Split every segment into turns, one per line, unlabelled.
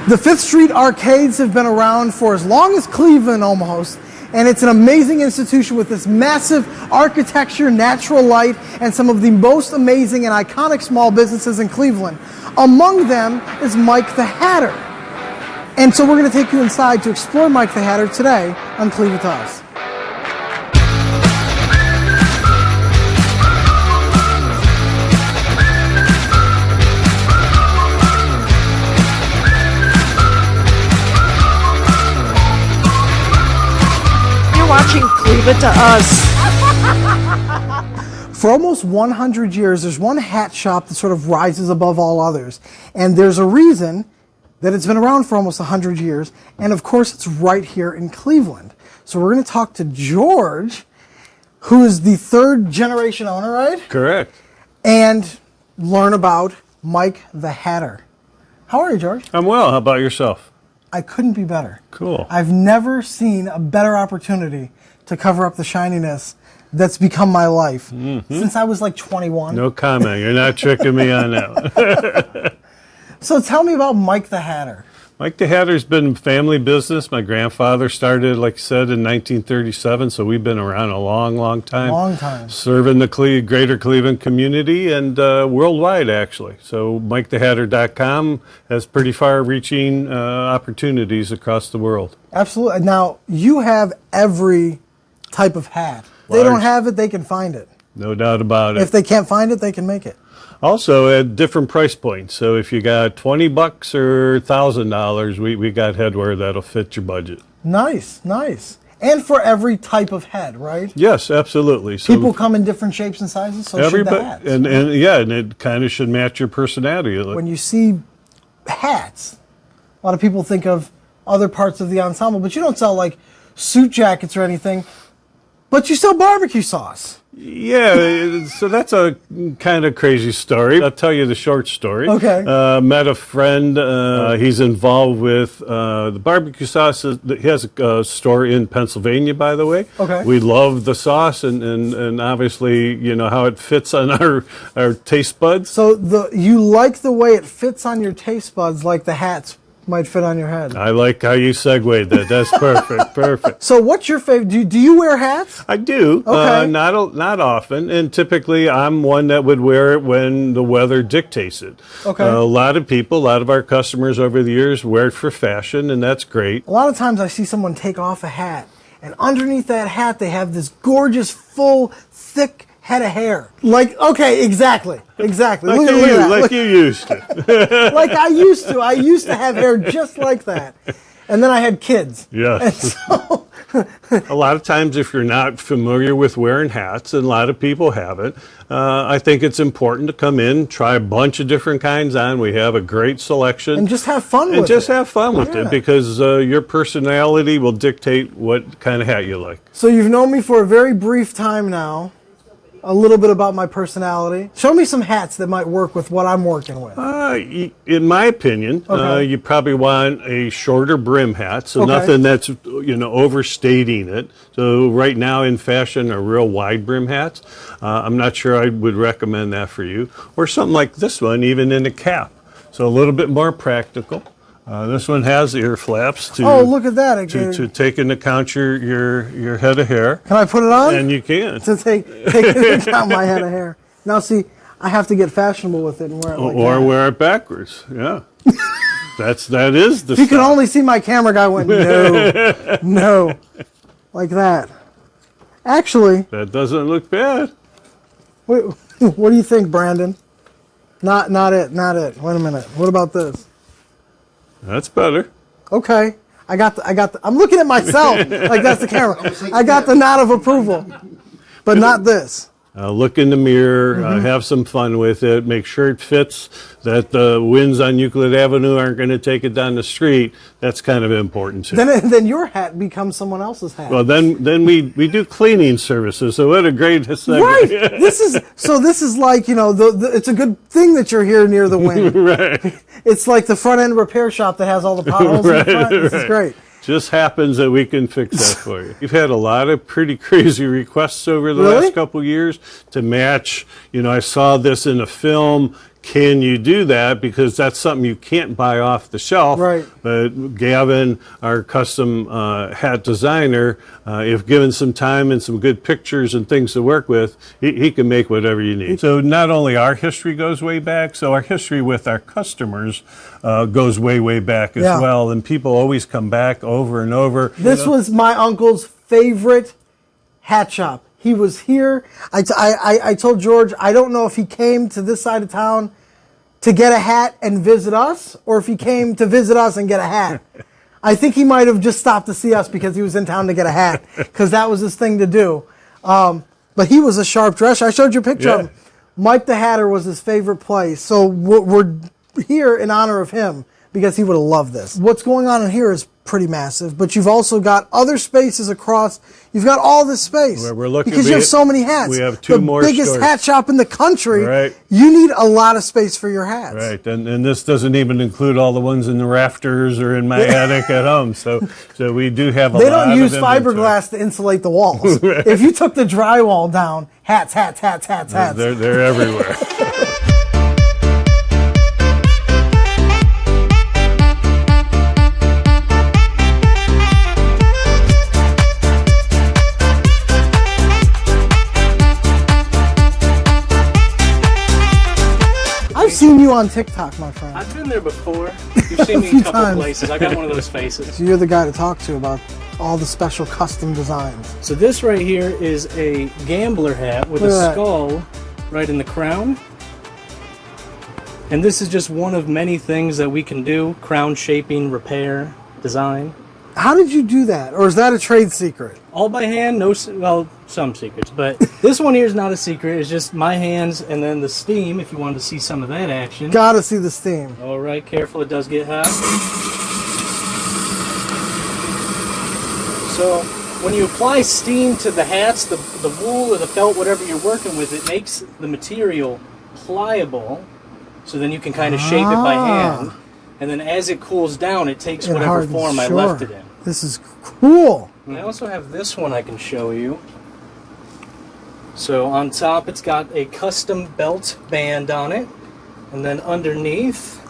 The Fifth Street arcades have been around for as long as Cleveland almost, and it's an amazing institution with this massive architecture, natural light, and some of the most amazing and iconic small businesses in Cleveland. Among them is Mike the Hatter. And so we're going to take you inside to explore Mike the Hatter today on CleveItToUs.
Watching CleveItToUs.
For almost 100 years, there's one hat shop that sort of rises above all others. And there's a reason that it's been around for almost 100 years. And of course, it's right here in Cleveland. So we're going to talk to George, who is the third generation owner, right?
Correct.
And learn about Mike the Hatter. How are you, George?
I'm well. How about yourself?
I couldn't be better.
Cool.
I've never seen a better opportunity to cover up the shininess that's become my life since I was like 21.
No comment. You're not tricking me on that one.
So tell me about Mike the Hatter.
Mike the Hatter's been family business. My grandfather started, like I said, in 1937, so we've been around a long, long time.
Long time.
Serving the greater Cleveland community and worldwide, actually. So MikeTheHatter.com has pretty far-reaching opportunities across the world.
Absolutely. Now, you have every type of hat. They don't have it, they can find it.
No doubt about it.
If they can't find it, they can make it.
Also at different price points. So if you got $20 or $1,000, we got headwear that'll fit your budget.
Nice, nice. And for every type of head, right?
Yes, absolutely. So
people come in different shapes and sizes, so should the hats.
And it kind of should match your personality.
When you see hats, a lot of people think of other parts of the ensemble, but you don't sell like suit jackets or anything, but you sell barbecue sauce.
Yeah, so that's a kind of crazy story. I'll tell you the short story.
Okay.
Met a friend. He's involved with the barbecue sauce. He has a store in Pennsylvania, by the way.
Okay.
We love the sauce and obviously, you know, how it fits on our taste buds.
So you like the way it fits on your taste buds like the hats might fit on your head.
I like how you segued that. That's perfect. Perfect.
So what's your favorite? Do you wear hats?
I do.
Okay.
Not often, and typically I'm one that would wear it when the weather dictates it.
Okay.
A lot of our customers over the years wear it for fashion, and that's great.
A lot of times I see someone take off a hat, and underneath that hat they have this gorgeous, full, thick head of hair. Like, okay, exactly. Look at that.
Like you used to.
Like I used to. I used to have hair just like that. And then I had kids.
Yes.
So
a lot of times if you're not familiar with wearing hats, and a lot of people haven't, I think it's important to come in, try a bunch of different kinds on. We have a great selection.
And just have fun with it.
And just have fun with it, because your personality will dictate what kind of hat you like.
So you've known me for a very brief time now. A little bit about my personality. Show me some hats that might work with what I'm working with.
In my opinion,
okay.
You probably want a shorter brim hat, so
okay.
nothing that's overstating it. So right now in fashion are real wide brim hats. I'm not sure I would recommend that for you. Or something like this one, even in a cap. So a little bit more practical. This one has ear flaps to
look at that.
To take into account your head of hair.
Can I put it on?
And you can.
To take into account my head of hair. Now see, I have to get fashionable with it and wear it like
or
that.
wear it backwards. Yeah. that is the
If you could only see my camera guy went, no. Like that. Actually.
That doesn't look bad.
Wait, what do you think, Brandon? Not it. Wait a minute. What about this?
That's better.
Okay. I'm looking at myself like that's the camera. I got the nod of approval, but not this.
Look in the mirror, have some fun with it, make sure it fits, that the winds on Euclid Avenue aren't going to take it down the street. That's kind of important too.
Then your hat becomes someone else's hat.
Well, then we do cleaning services, so what a great segue.
Right. This is like, it's a good thing that you're here near the wind.
Right.
It's like the front end repair shop that has all the potholes in the front. This is great.
Just happens that we can fix that for you. We've had a lot of pretty crazy requests over the last couple of years to match. I saw this in a film. can you do that? Because that's something you can't buy off the shelf.
Right.
But Gavin, our custom hat designer, if given some time and some good pictures and things to work with, he can make whatever you need. So not only our history goes way back, so our history with our customers goes way, way back as well. And people always come back over and over.
This was my uncle's favorite hat shop. He was here. I told George, I don't know if he came to this side of town to get a hat and visit us, or if he came to visit us and get a hat. I think he might have just stopped to see us because he was in town to get a hat, because that was his thing to do. But he was a sharp dresser. I showed you a picture of him. Mike the Hatter was his favorite place. So we're here in honor of him, because he would have loved this. What's going on in here is pretty massive, but you've also got other spaces across. You've got all this space.
We're looking,
because you have so many hats.
We have two more
The biggest hat shop in the country.
Right.
You need a lot of space for your hats.
Right, and this doesn't even include all the ones in the rafters or in my attic at home. So we do have a lot of
They don't use
inventory.
fiberglass to insulate the walls. Right. If you took the drywall down, hats.
They're everywhere.
I've seen you on TikTok, my friend.
I've been there before. You've seen me in a couple places. I got one of those faces.
So you're the guy to talk to about all the special custom designs.
So this right here is a gambler hat with a skull right in the crown. And this is just one of many things that we can do. Crown shaping, repair, design.
How did you do that? Or is that a trade secret?
All by hand, well, some secrets. But this one here is not a secret. It's just my hands and then the steam, if you wanted to see some of that action.
Gotta see the steam.
All right, careful, it does get hot. So when you apply steam to the hats, the wool or the felt, whatever you're working with, it makes the material pliable. So then you can kind of shape it by hand. And then as it cools down, it takes whatever form I left it in.
This is cool.
And I also have this one I can show you. So on top, it's got a custom belt band on it. And then underneath...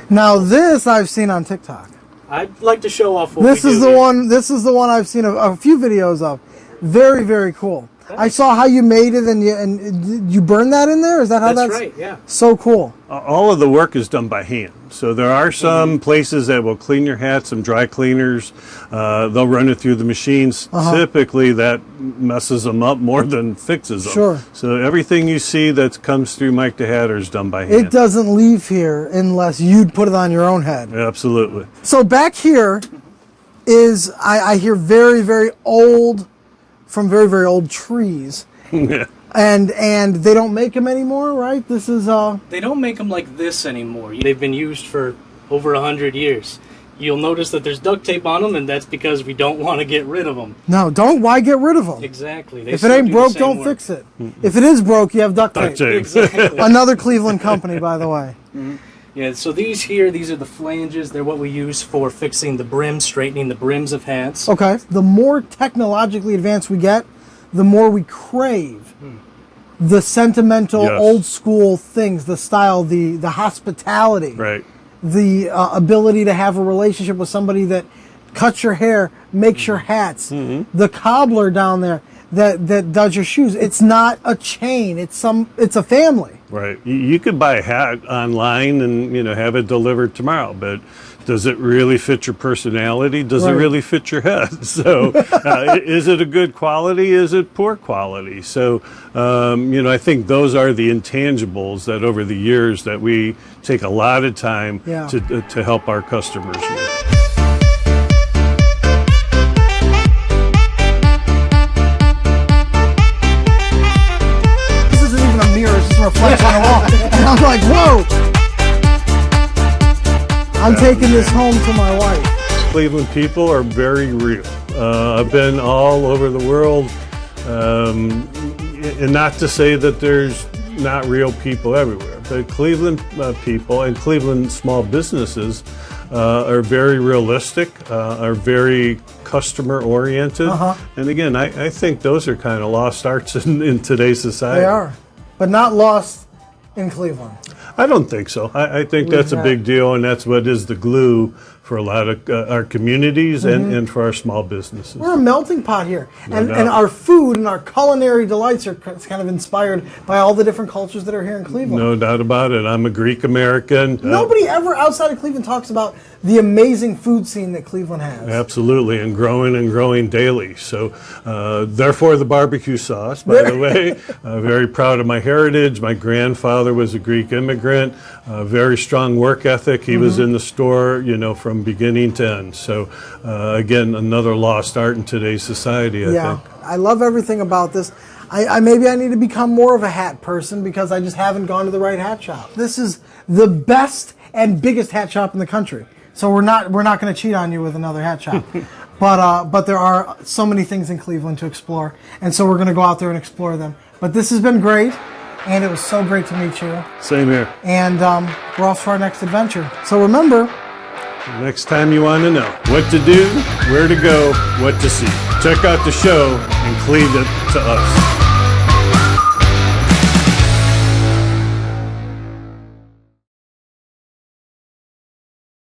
Now this I've seen on TikTok.
I'd like to show off what
this
we
is
do
the
here.
one. This is the one I've seen a few videos of. Very, very cool.
Thanks.
I saw how you made it, and you burn that in there. Is that how
That's right, yeah.
So cool.
All of the work is done by hand. So there are some places that will clean your hats, some dry cleaners. They'll run it through the machines. Typically that messes them up more than fixes them.
Sure.
So everything you see that comes through Mike the Hatter is done by hand.
It doesn't leave here unless you'd put it on your own head.
Absolutely.
So back here is, I hear very, very old, from very, very old trees. And they don't make them anymore, right? This is
They don't make them like this anymore. They've been used for over 100 years. You'll notice that there's duct tape on them, and that's because we don't want to get rid of them.
No, don't. Why get rid of them?
Exactly.
If it ain't broke, don't fix it. If it is broke, you have duct tape.
Exactly.
Another Cleveland company, by the way.
Yeah, so these are the flanges. They're what we use for fixing the brim, straightening the brims of hats.
Okay. The more technologically advanced we get, the more we crave the sentimental, old school things, the style, the hospitality,
Right.
the ability to have a relationship with somebody that cuts your hair, makes your hats, the cobbler down there that does your shoes. It's not a chain. It's a family.
Right. You could buy a hat online and have it delivered tomorrow, but does it really fit your personality? Does it really fit your head? So is it a good quality? Is it poor quality? So, I think those are the intangibles that over the years that we take a lot of time to help our customers with.
This isn't even a mirror, it's just a reflection on the wall. And I'm like, whoa! I'm taking this home to my wife.
Cleveland people are very real. I've been all over the world, and not to say that there's not real people everywhere, but Cleveland people and Cleveland small businesses are very realistic, are very customer oriented. And again, I think those are kind of lost arts in today's society.
They are, but not lost in Cleveland.
I don't think so. I think that's a big deal, and that's what is the glue for a lot of our communities and for our small businesses.
We're a melting pot here. And our food and our culinary delights are kind of inspired by all the different cultures that are here in Cleveland.
No doubt about it. I'm a Greek American.
Nobody ever outside of Cleveland talks about the amazing food scene that Cleveland has.
Absolutely, and growing daily. So, therefore, the barbecue sauce, by the way. Very proud of my heritage. My grandfather was a Greek immigrant, very strong work ethic. He was in the store, from beginning to end. So, again, another lost art in today's society, I think.
I love everything about this. Maybe I need to become more of a hat person because I just haven't gone to the right hat shop. This is the best and biggest hat shop in the country. So we're not going to cheat on you with another hat shop. But there are so many things in Cleveland to explore, and so we're going to go out there and explore them. But this has been great, and it was so great to meet you.
Same here.
And we're off to our next adventure. So remember,
next time you want to know what to do, where to go, what to see, check out the show and Cleave It to Us.